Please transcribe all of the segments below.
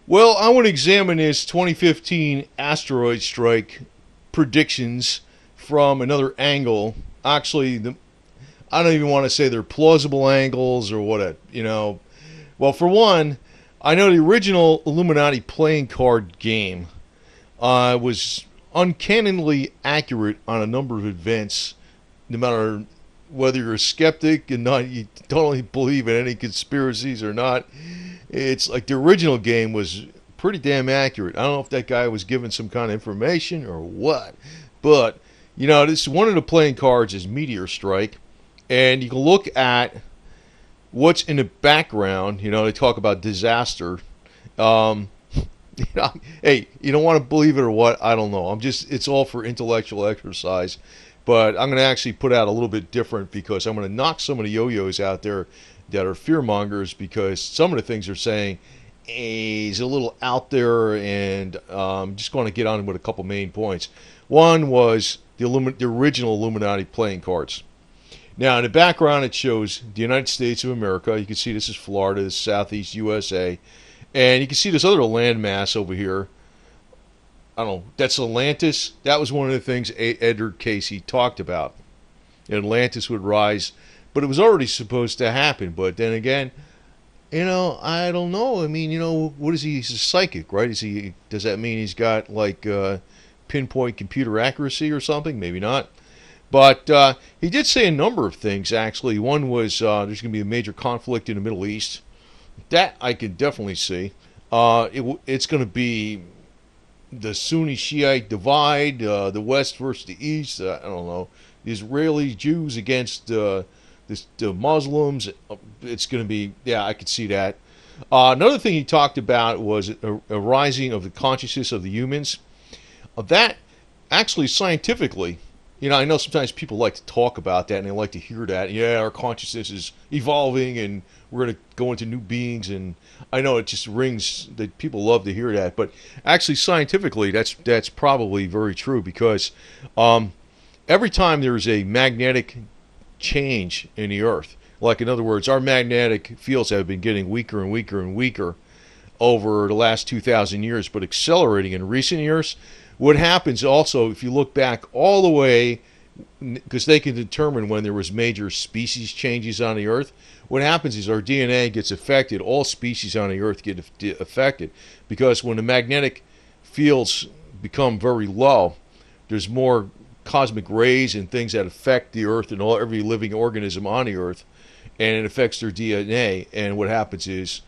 Well, I want to examine this 2015 asteroid strike predictions from another angle. Actually, I don't even want to say they're plausible angles or what. Well, for one, I know the original Illuminati playing card game was uncannily accurate on a number of events, no matter whether you're a skeptic and not, you don't believe in any conspiracies or not. It's like the original game was pretty damn accurate. I don't know if that guy was given some kind of information or what, but this one of the playing cards is Meteor Strike, and you can look at what's in the background. They talk about disaster. Hey, you don't want to believe it or what? I don't know. It's all for intellectual exercise. But I'm going to actually put out a little bit different because I'm going to knock some of the yo-yos out there that are fearmongers, because some of the things they're saying is a little out there, and I'm just going to get on with a couple main points. One was the original Illuminati playing cards. Now, in the background, it shows the United States of America. You can see this is Florida, this is Southeast USA. And you can see this other landmass over here. I don't know, that's Atlantis. That was one of the things Edgar Cayce talked about. Atlantis would rise, but it was already supposed to happen. But then again, I don't know. I mean, what is he? He's a psychic, right? Does that mean he's got like pinpoint computer accuracy or something? Maybe not. But he did say a number of things, actually. One was there's going to be a major conflict in the Middle East. That I could definitely see. It's going to be the Sunni Shiite divide, the West versus the East. I don't know. The Israeli Jews against the Muslims. It's going to be, yeah, I could see that. Another thing he talked about was a rising of the consciousness of the humans. That actually scientifically, I know sometimes people like to talk about that and they like to hear that. Yeah, our consciousness is evolving and we're going to go into new beings. And I know it just rings that people love to hear that. But actually, scientifically, that's probably very true, because every time there's a magnetic change in the Earth, like in other words, our magnetic fields have been getting weaker and weaker and weaker over the last 2,000 years, but accelerating in recent years. What happens also, if you look back all the way, because they can determine when there was major species changes on the Earth, what happens is our DNA gets affected. All species on the Earth get affected, because when the magnetic fields become very low, there's more cosmic rays and things that affect the Earth and every living organism on the Earth, and it affects their DNA. And what happens is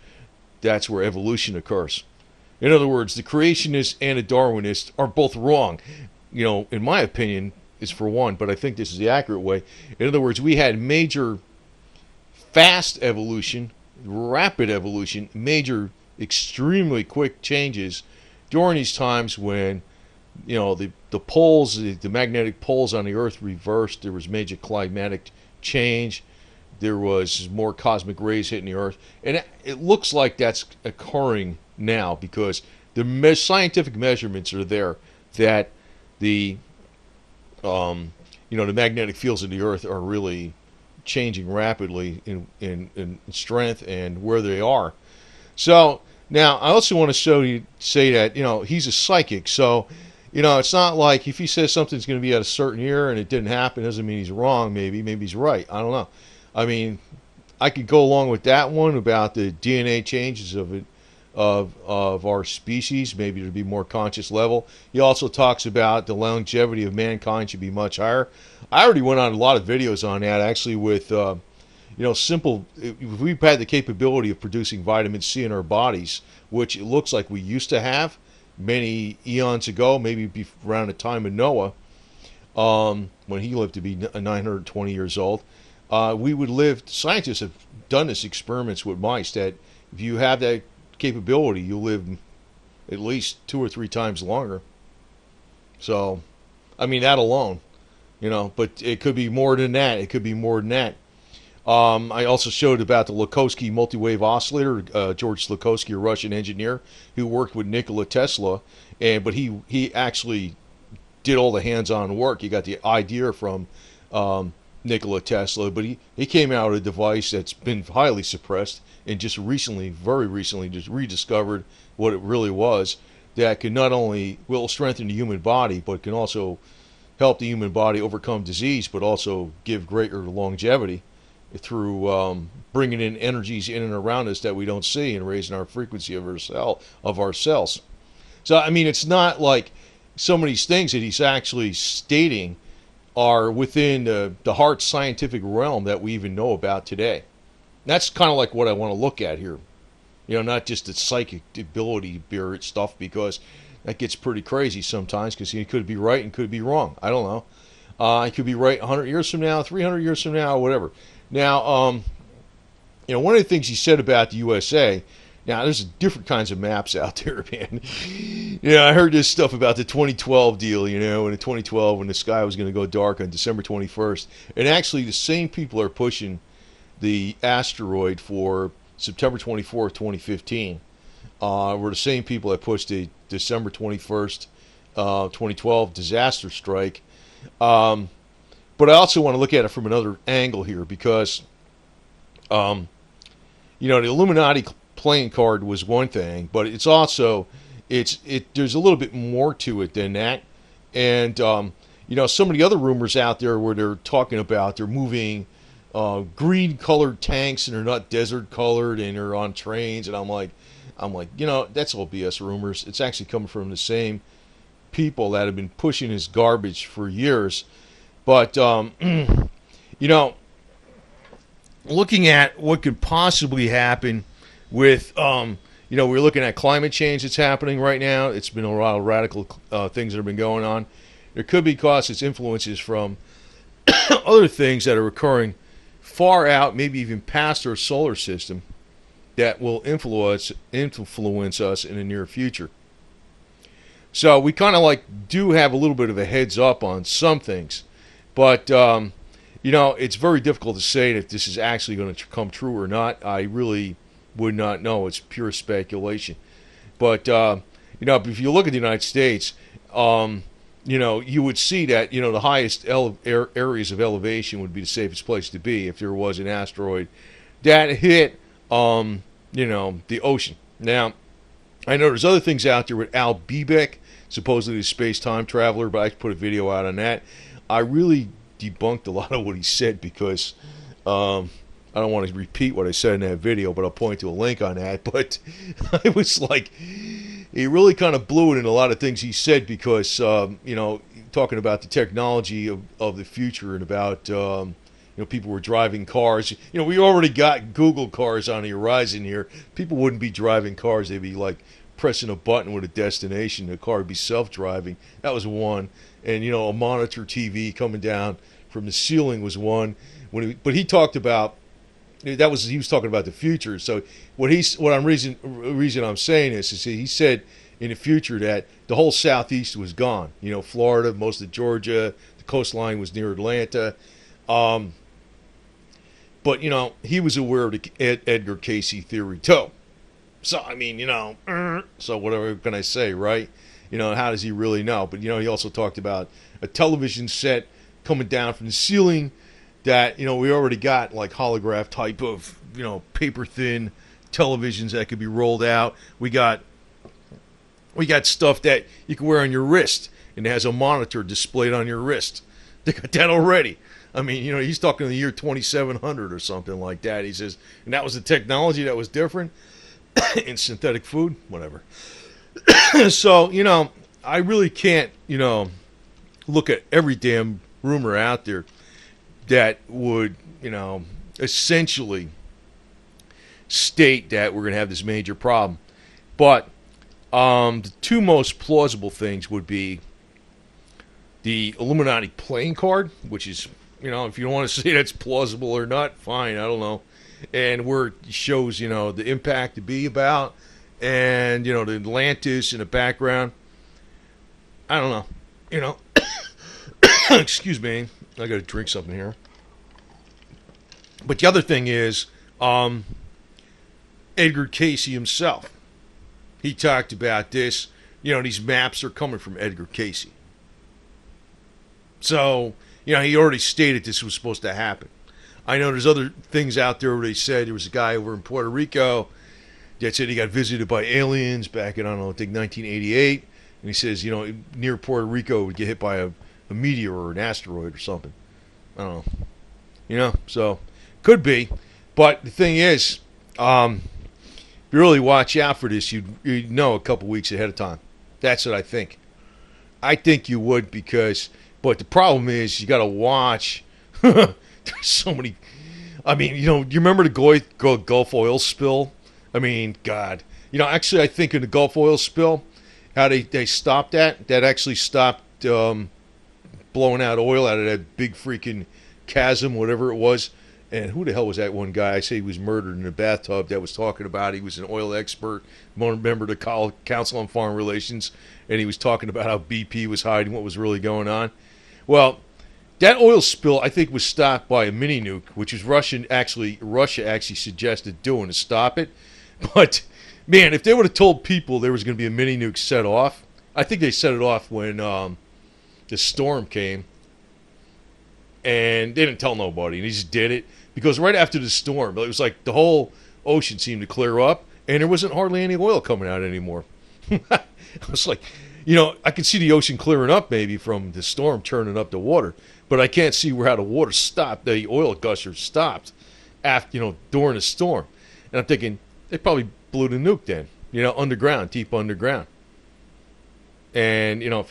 that's where evolution occurs. In other words, the creationists and the Darwinists are both wrong. In my opinion, is for one, but I think this is the accurate way. In other words, we had major fast evolution, rapid evolution, major extremely quick changes during these times when the poles, the magnetic poles on the Earth reversed. There was major climatic change. There was more cosmic rays hitting the Earth, and it looks like that's occurring now, because the scientific measurements are there that the the magnetic fields of the Earth are really changing rapidly in strength and where they are. So now I also want to say that he's a psychic, so it's not like if he says something's going to be at a certain year and it didn't happen, doesn't mean he's wrong. Maybe he's right. I don't know. I mean, I could go along with that one about the DNA changes of our species, maybe to be more conscious level. He also talks about the longevity of mankind should be much higher. I already went on a lot of videos on that, actually, with simple. If we've had the capability of producing vitamin C in our bodies, which it looks like we used to have many eons ago, maybe around the time of Noah, when he lived to be 920 years old, we would live. Scientists have done this experiments with mice that if you have that capability, you'll live at least 2 or 3 times longer. So, I mean, that alone, but it could be more than that. I also showed about the Lakosky multi-wave oscillator. George Lakosky, a Russian engineer who worked with Nikola Tesla, but he actually did all the hands-on work. He got the idea from Nikola Tesla, but he came out with a device that's been highly suppressed and just recently, very recently, just rediscovered what it really was. That can not only will strengthen the human body, but can also help the human body overcome disease, but also give greater longevity through bringing in energies in and around us that we don't see and raising our frequency of our cells. So I mean, it's not like some of these things that he's actually stating are within the hard scientific realm that we even know about today. That's kind of like what I want to look at here. You know, not just the psychic ability spirit stuff, because that gets pretty crazy sometimes, because he could be right and could be wrong. I don't know. He could be right 100 years from now, 300 years from now, whatever. Now, you know, one of the things he said about the USA, now there's different kinds of maps out there, man. You know, I heard this stuff about the 2012 deal, you know, in the 2012 when the sky was going to go dark on December 21st. And actually the same people are pushing the asteroid for September 24th, 2015. Were the same people that pushed the December 21st, 2012 disaster strike. But I also want to look at it from another angle here, because, you know, the Illuminati playing card was one thing, but it's also there's a little bit more to it than that. And you know, some of the other rumors out there where they're talking about they're moving green colored tanks and they're not desert colored and they're on trains, and I'm like, you know, that's all BS rumors. It's actually coming from the same people that have been pushing this garbage for years. But you know, looking at what could possibly happen with you know, we're looking at climate change that's happening right now. It's been a lot of radical things that have been going on. There could be its influences from other things that are occurring far out, maybe even past our solar system, that will influence us in the near future. So we kind of like do have a little bit of a heads up on some things, but you know, it's very difficult to say if this is actually going to come true or not. I really would not know. It's pure speculation. But you know, if you look at the United States, you know, you would see that, you know, the highest areas of elevation would be the safest place to be if there was an asteroid that hit, you know, the ocean. Now, I know there's other things out there with Al Biebek, supposedly a space-time traveler, but I put a video out on that. I really debunked a lot of what he said because I don't want to repeat what I said in that video, but I'll point to a link on that. But I was like, he really kind of blew it in a lot of things he said because, you know, talking about the technology of the future and about, you know, people were driving cars. You know, we already got Google cars on the horizon here. People wouldn't be driving cars. They'd be like pressing a button with a destination. The car would be self-driving. That was one. And, you know, a monitor TV coming down from the ceiling was one. But he talked about, he was talking about the future. So reason I'm saying this is he said in the future that the whole southeast was gone. You know, Florida, most of Georgia, the coastline was near Atlanta. But you know, he was aware of the Edgar Cayce theory too. So I mean, you know, so whatever can I say, right? You know, how does he really know? But you know, he also talked about a television set coming down from the ceiling. That, you know, we already got like holograph type of, you know, paper thin televisions that could be rolled out. We got stuff that you can wear on your wrist and it has a monitor displayed on your wrist. They got that already. I mean, you know, he's talking the year 2700 or something like that. He says, and that was the technology that was different in synthetic food, whatever. So, you know, I really can't, you know, look at every damn rumor out there that would, you know, essentially state that we're going to have this major problem. But the two most plausible things would be the Illuminati playing card, which is, you know, if you don't want to say that's plausible or not, fine, I don't know. And where it shows, you know, the impact to be about, and, you know, the Atlantis in the background. I don't know, you know. Excuse me, I got to drink something here. But the other thing is, Edgar Cayce himself. He talked about this. You know, these maps are coming from Edgar Cayce. So, You know, he already stated this was supposed to happen. I know there's other things out there where they said there was a guy over in Puerto Rico that said he got visited by aliens back in, I don't know, I think 1988. And he says, you know, near Puerto Rico would get hit by a meteor or an asteroid or something. I don't know. You know, so could be. But the thing is, if you really watch out for this, you'd know a couple weeks ahead of time. That's what I think. I think you would because, but the problem is you got to watch. There's so many. I mean, you know, you remember the Gulf oil spill? I mean, God. You know, actually, I think in the Gulf oil spill, how they stopped that actually stopped blowing out oil out of that big freaking chasm, whatever it was. And who the hell was that one guy? I say he was murdered in a bathtub that was talking about, he was an oil expert, member of the Council on Foreign Relations, and he was talking about how BP was hiding what was really going on. Well, that oil spill, I think, was stopped by a mini nuke, which was Russia actually suggested doing to stop it. But, man, if they would have told people there was going to be a mini nuke set off, I think they set it off when the storm came, and they didn't tell nobody, and they just did it. Because right after the storm, it was like the whole ocean seemed to clear up, and there wasn't hardly any oil coming out anymore. I was like, you know, I can see the ocean clearing up maybe from the storm turning up the water, but I can't see how the water stopped, the oil gusher stopped after, you know, during the storm. And I'm thinking, they probably blew the nuke then, you know, underground, deep underground. And, you know,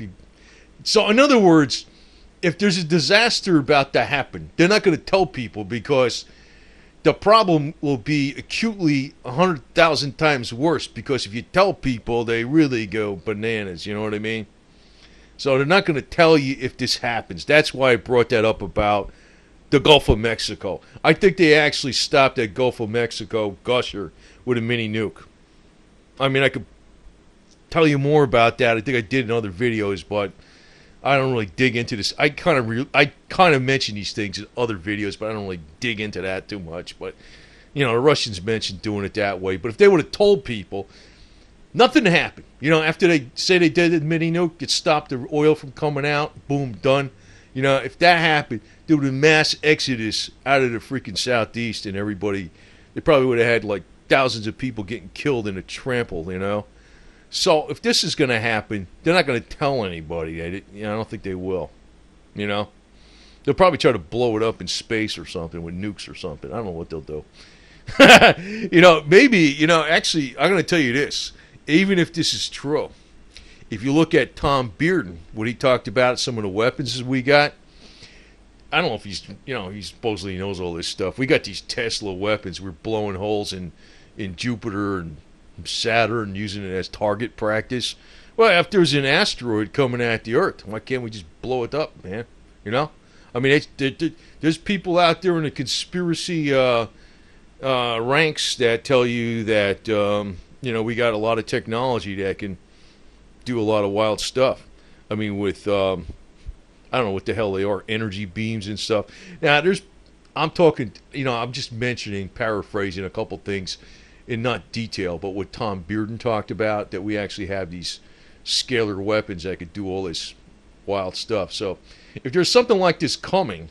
so in other words, if there's a disaster about to happen, they're not going to tell people because the problem will be acutely 100,000 times worse, because if you tell people, they really go bananas, you know what I mean? So they're not going to tell you if this happens. That's why I brought that up about the Gulf of Mexico. I think they actually stopped that Gulf of Mexico gusher with a mini nuke. I mean, I could tell you more about that. I think I did in other videos, but I don't really dig into this. I kind of mention these things in other videos, but I don't really dig into that too much. But, you know, the Russians mentioned doing it that way. But if they would have told people, nothing happened. You know, after they say they did the mini nuke, it stopped the oil from coming out, boom, done. You know, if that happened, there would have been mass exodus out of the freaking southeast, and everybody, they probably would have had like thousands of people getting killed in a trample, you know. So if this is going to happen, they're not going to tell anybody. You know, I don't think they will. You know, they'll probably try to blow it up in space or something with nukes or something. I don't know what they'll do. You know, maybe, you know, actually, I'm going to tell you this. Even if this is true, if you look at Tom Bearden, what he talked about, some of the weapons we got, I don't know if he's, you know, he supposedly knows all this stuff. We got these Tesla weapons. We're blowing holes in Jupiter and Saturn, using it as target practice. Well, if there's an asteroid coming at the Earth, why can't we just blow it up, man? You know, I mean, there's people out there in the conspiracy ranks that tell you that you know, we got a lot of technology that can do a lot of wild stuff. I mean, with I don't know what the hell they are, energy beams and stuff. Now, I'm talking, you know, I'm just mentioning, paraphrasing a couple things in not detail, but what Tom Bearden talked about, that we actually have these scalar weapons that could do all this wild stuff. So if there's something like this coming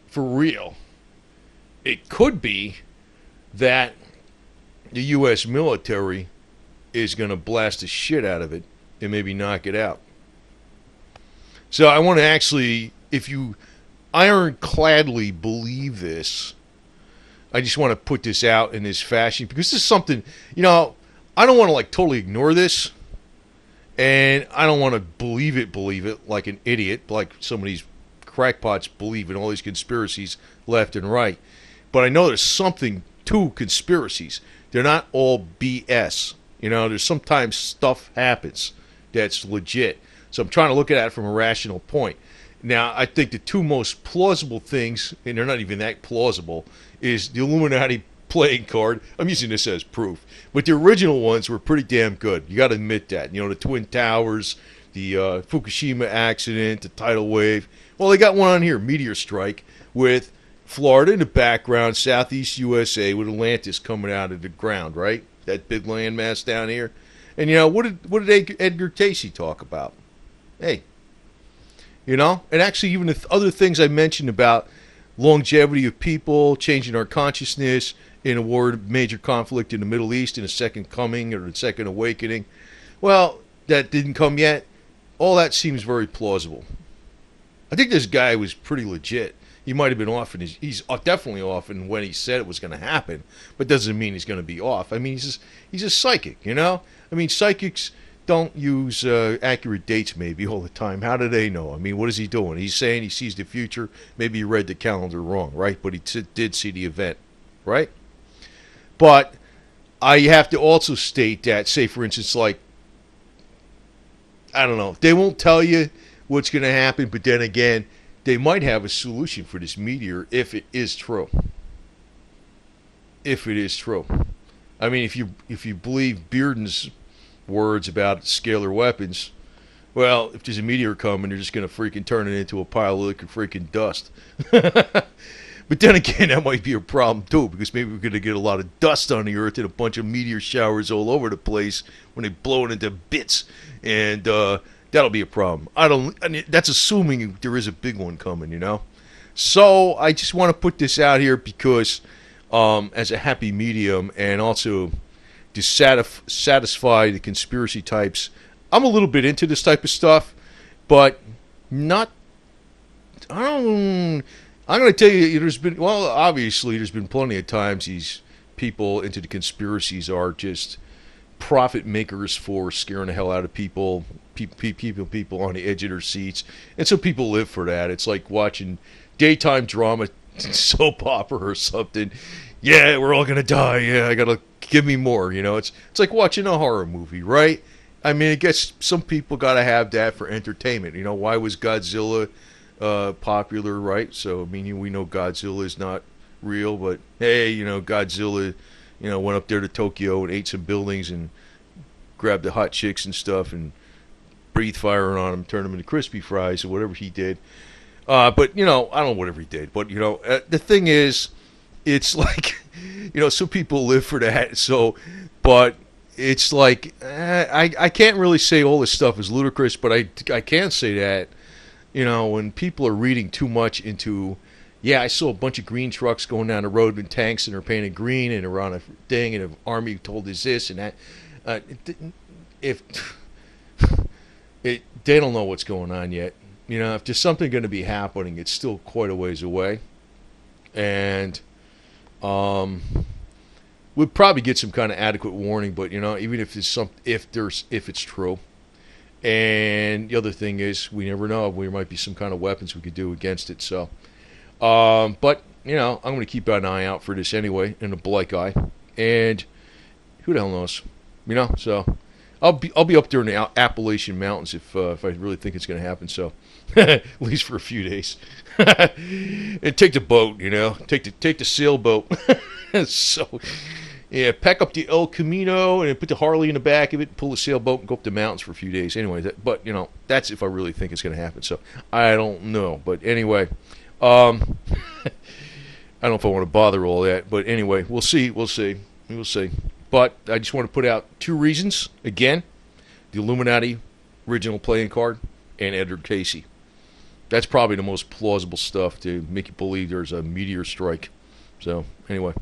for real, it could be that the U.S. military is going to blast the shit out of it and maybe knock it out. So I want to actually, if you ironcladly believe this, I just want to put this out in this fashion, because this is something, you know, I don't want to like totally ignore this, and I don't want to believe it like an idiot, like some of these crackpots believe in all these conspiracies left and right. But I know there's something to conspiracies. They're not all BS. You know, there's sometimes stuff happens that's legit. So I'm trying to look at that from a rational point. Now, I think the two most plausible things, and they're not even that plausible, is the Illuminati playing card. I'm using this as proof. But the original ones were pretty damn good. You got to admit that. You know, the Twin Towers, the Fukushima accident, the tidal wave. Well, they got one on here, Meteor strike, with Florida in the background, southeast USA, with Atlantis coming out of the ground, right? That big landmass down here. And, you know, what did Edgar Cayce talk about? Hey, You know, and actually, even the other things I mentioned about longevity of people, changing our consciousness in a war, major conflict in the Middle East, in a second coming or a second awakening. Well, that didn't come yet. All that seems very plausible. I think this guy was pretty legit. He might have been off, and he's definitely off in when he said it was going to happen, but doesn't mean he's going to be off. I mean, he's a psychic, you know? I mean, psychics don't use accurate dates maybe all the time. How do they know? I mean, what is he doing? He's saying he sees the future. Maybe he read the calendar wrong, right? But he did see the event, right? But I have to also state that, say, for instance, like, I don't know, they won't tell you what's going to happen, but then again, they might have a solution for this meteor if it is true. If it is true. I mean, if you believe Bearden's words about scalar weapons, well, if there's a meteor coming, they're just going to freaking turn it into a pile of liquid freaking dust. But then again, that might be a problem too, because maybe we're going to get a lot of dust on the Earth and a bunch of meteor showers all over the place when they blow it into bits, and that'll be a problem. That's assuming there is a big one coming, you know. So I just want to put this out here because, as a happy medium, and also to satisfy the conspiracy types, I'm a little bit into this type of stuff, but not. I'm going to tell you, obviously, there's been plenty of times these people into the conspiracies are just profit makers for scaring the hell out of people on the edge of their seats, and some people live for that. It's like watching daytime drama, soap opera or something. Yeah, we're all gonna die. Yeah, I gotta give me more. You know, it's like watching a horror movie, right? I mean, I guess some people gotta have that for entertainment. You know, why was Godzilla popular, right? So I mean, we know Godzilla is not real, but hey, you know, Godzilla, you know, went up there to Tokyo and ate some buildings and grabbed the hot chicks and stuff and breathed fire on them, turned them into crispy fries or whatever he did. But you know, I don't know whatever he did, but you know, the thing is, it's like, you know, some people live for that. So, but it's like I can't really say all this stuff is ludicrous, but I can say that, you know, when people are reading too much into, yeah, I saw a bunch of green trucks going down the road in tanks and they're painted green and they're on a thing and the army told us this and that. They don't know what's going on yet. You know, if there's something going to be happening, it's still quite a ways away, and we'll probably get some kind of adequate warning. But you know, even if it's true, and the other thing is, we never know. There might be some kind of weapons we could do against it. So, but you know, I'm going to keep an eye out for this anyway, in a black eye, and who the hell knows, you know? So. I'll be up there in the Appalachian Mountains if I really think it's going to happen. So, at least for a few days, and take the boat, you know, take the sailboat. So, yeah, pack up the El Camino and put the Harley in the back of it, pull the sailboat, and go up the mountains for a few days. Anyway, but you know, that's if I really think it's going to happen. So, I don't know, but anyway, I don't know if I want to bother all that, but anyway, we'll see. But I just want to put out two reasons. Again, the Illuminati original playing card and Edgar Cayce. That's probably the most plausible stuff to make you believe there's a meteor strike. So, anyway.